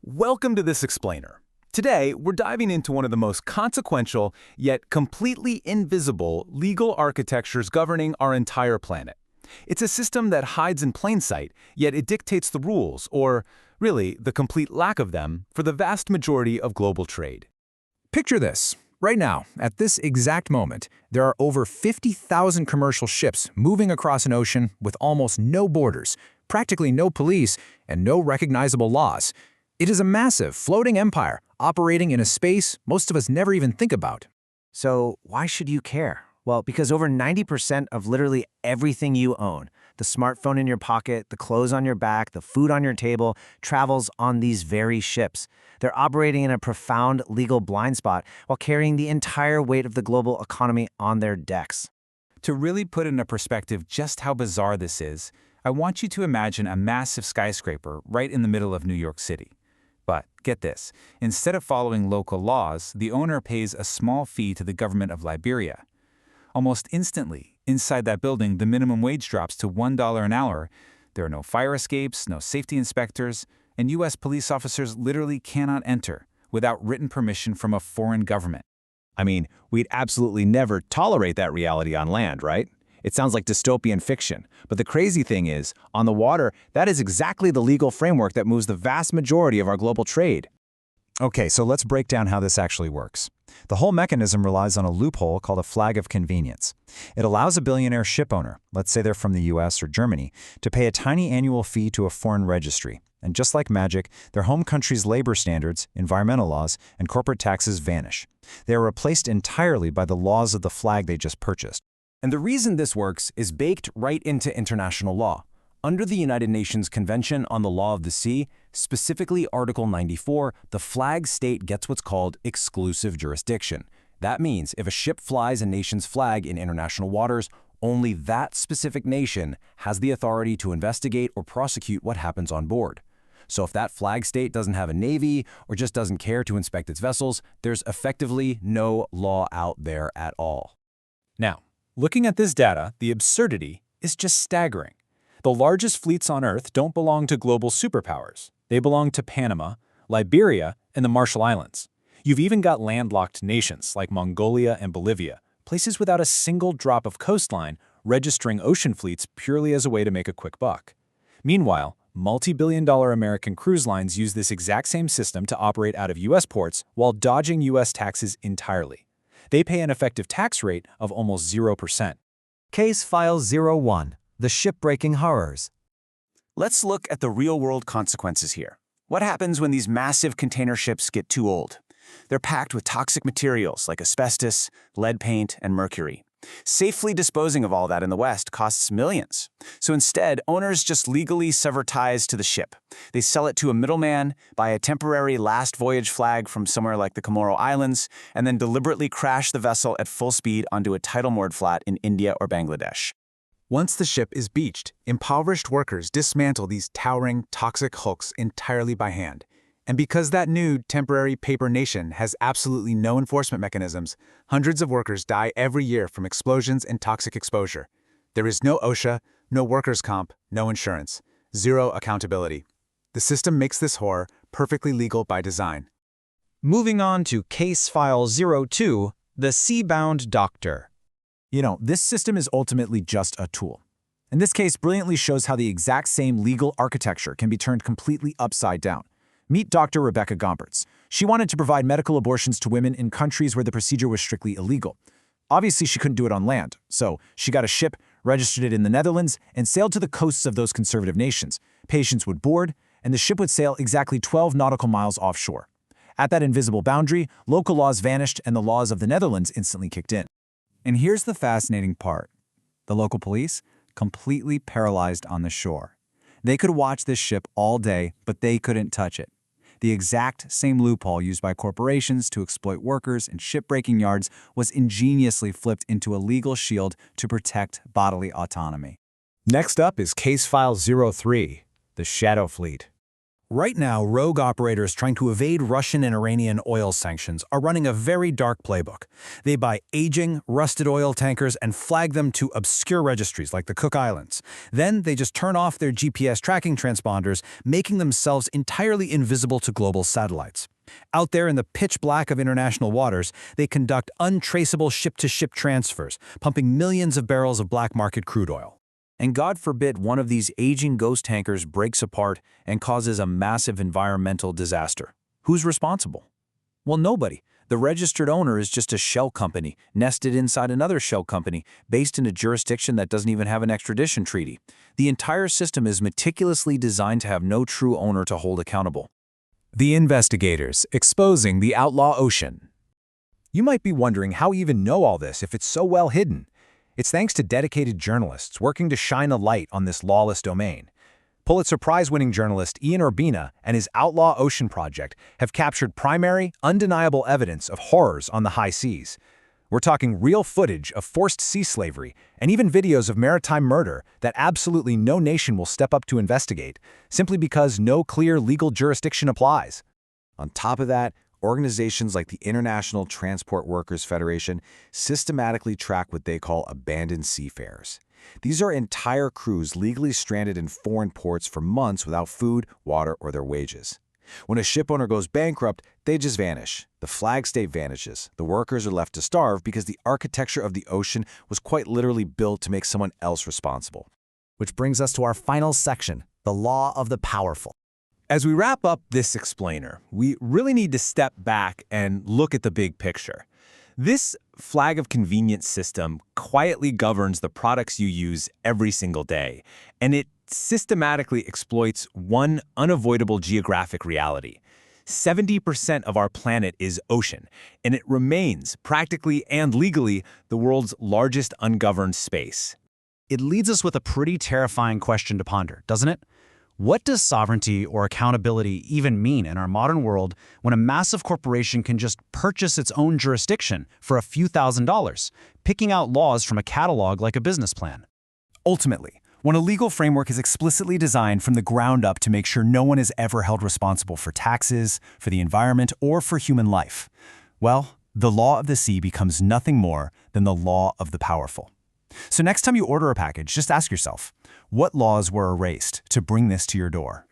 Welcome to This Explainer. Today, we're diving into one of the most consequential, yet completely invisible, legal architectures governing our entire planet. It's a system that hides in plain sight, yet it dictates the rules, or really, the complete lack of them, for the vast majority of global trade. Picture this. Right now, at this exact moment, there are over 50,000 commercial ships moving across an ocean with almost no borders, practically no police, and no recognizable laws. It is a massive, floating empire operating in a space most of us never even think about. So why should you care? Well, because over 90% of literally everything you own, the smartphone in your pocket, the clothes on your back, the food on your table, travels on these very ships. They're operating in a profound legal blind spot while carrying the entire weight of the global economy on their decks. To really put into perspective just how bizarre this is, I want you to imagine a massive skyscraper right in the middle of New York City. But get this, instead of following local laws, the owner pays a small fee to the government of Liberia. Almost instantly, inside that building, the minimum wage drops to $1 an hour. There are no fire escapes, no safety inspectors, and U.S. police officers literally cannot enter without written permission from a foreign government. I mean, we'd absolutely never tolerate that reality on land, right? It sounds like dystopian fiction. But the crazy thing is, on the water, that is exactly the legal framework that moves the vast majority of our global trade. Okay, so let's break down how this actually works. The whole mechanism relies on a loophole called a flag of convenience. It allows a billionaire ship owner, let's say they're from the US or Germany, to pay a tiny annual fee to a foreign registry. And just like magic, their home country's labor standards, environmental laws, and corporate taxes vanish. They are replaced entirely by the laws of the flag they just purchased. And the reason this works is baked right into international law. Under the United Nations Convention on the Law of the Sea, specifically Article 94, the flag state gets what's called exclusive jurisdiction. That means if a ship flies a nation's flag in international waters, only that specific nation has the authority to investigate or prosecute what happens on board. So if that flag state doesn't have a navy or just doesn't care to inspect its vessels, there's effectively no law out there at all. Now, looking at this data, the absurdity is just staggering. The largest fleets on Earth don't belong to global superpowers. They belong to Panama, Liberia, and the Marshall Islands. You've even got landlocked nations like Mongolia and Bolivia, places without a single drop of coastline, registering ocean fleets purely as a way to make a quick buck. Meanwhile, multi-billion-dollar American cruise lines use this exact same system to operate out of U.S. ports while dodging U.S. taxes entirely. They pay an effective tax rate of almost 0%. Case File 01. The Shipbreaking Horrors. Let's look at the real-world consequences here. What happens when these massive container ships get too old? They're packed with toxic materials like asbestos, lead paint, and mercury. Safely disposing of all that in the West costs millions. So instead, owners just legally sever ties to the ship. They sell it to a middleman, buy a temporary last voyage flag from somewhere like the Comoro Islands, and then deliberately crash the vessel at full speed onto a tidal moored flat in India or Bangladesh. Once the ship is beached, impoverished workers dismantle these towering, toxic hulks entirely by hand. And because that new, temporary paper nation has absolutely no enforcement mechanisms, hundreds of workers die every year from explosions and toxic exposure. There is no OSHA, no workers' comp, no insurance, zero accountability. The system makes this horror perfectly legal by design. Moving on to Case File 02, the Sea-Bound Doctor. You know, this system is ultimately just a tool. And this case brilliantly shows how the exact same legal architecture can be turned completely upside down. Meet Dr. Rebecca Gompertz. She wanted to provide medical abortions to women in countries where the procedure was strictly illegal. Obviously, she couldn't do it on land, so she got a ship, registered it in the Netherlands, and sailed to the coasts of those conservative nations. Patients would board, and the ship would sail exactly 12 nautical miles offshore. At that invisible boundary, local laws vanished and the laws of the Netherlands instantly kicked in. And here's the fascinating part. The local police, completely paralyzed on the shore. They could watch this ship all day, but they couldn't touch it. The exact same loophole used by corporations to exploit workers in shipbreaking yards was ingeniously flipped into a legal shield to protect bodily autonomy. Next up is Case File 03, the Shadow Fleet. Right now, rogue operators trying to evade Russian and Iranian oil sanctions are running a very dark playbook. They buy aging, rusted oil tankers and flag them to obscure registries like the Cook Islands. Then they just turn off their GPS tracking transponders, making themselves entirely invisible to global satellites. Out there in the pitch black of international waters, they conduct untraceable ship-to-ship transfers, pumping millions of barrels of black market crude oil. And God forbid one of these aging ghost tankers breaks apart and causes a massive environmental disaster. Who's responsible? Well, nobody. The registered owner is just a shell company, nested inside another shell company, based in a jurisdiction that doesn't even have an extradition treaty. The entire system is meticulously designed to have no true owner to hold accountable. The investigators exposing the outlaw ocean. You might be wondering how we even know all this if it's so well hidden. It's thanks to dedicated journalists working to shine a light on this lawless domain. Pulitzer Prize-winning journalist Ian Urbina and his Outlaw Ocean Project have captured primary, undeniable evidence of horrors on the high seas. We're talking real footage of forced sea slavery and even videos of maritime murder that absolutely no nation will step up to investigate, simply because no clear legal jurisdiction applies. On top of that, organizations like the International Transport Workers Federation systematically track what they call abandoned seafarers. These are entire crews legally stranded in foreign ports for months without food, water, or their wages. When a ship owner goes bankrupt, they just vanish. The flag state vanishes. The workers are left to starve because the architecture of the ocean was quite literally built to make someone else responsible. Which brings us to our final section, the law of the powerful. As we wrap up this explainer, we really need to step back and look at the big picture. This flag of convenience system quietly governs the products you use every single day, and it systematically exploits one unavoidable geographic reality. 70% of our planet is ocean, and it remains, practically and legally, the world's largest ungoverned space. It leads us with a pretty terrifying question to ponder, doesn't it? What does sovereignty or accountability even mean in our modern world when a massive corporation can just purchase its own jurisdiction for a few $1,000s, picking out laws from a catalog like a business plan? Ultimately, when a legal framework is explicitly designed from the ground up to make sure no one is ever held responsible for taxes, for the environment, or for human life, well, the law of the sea becomes nothing more than the law of the powerful. So next time you order a package, just ask yourself, what laws were erased to bring this to your door?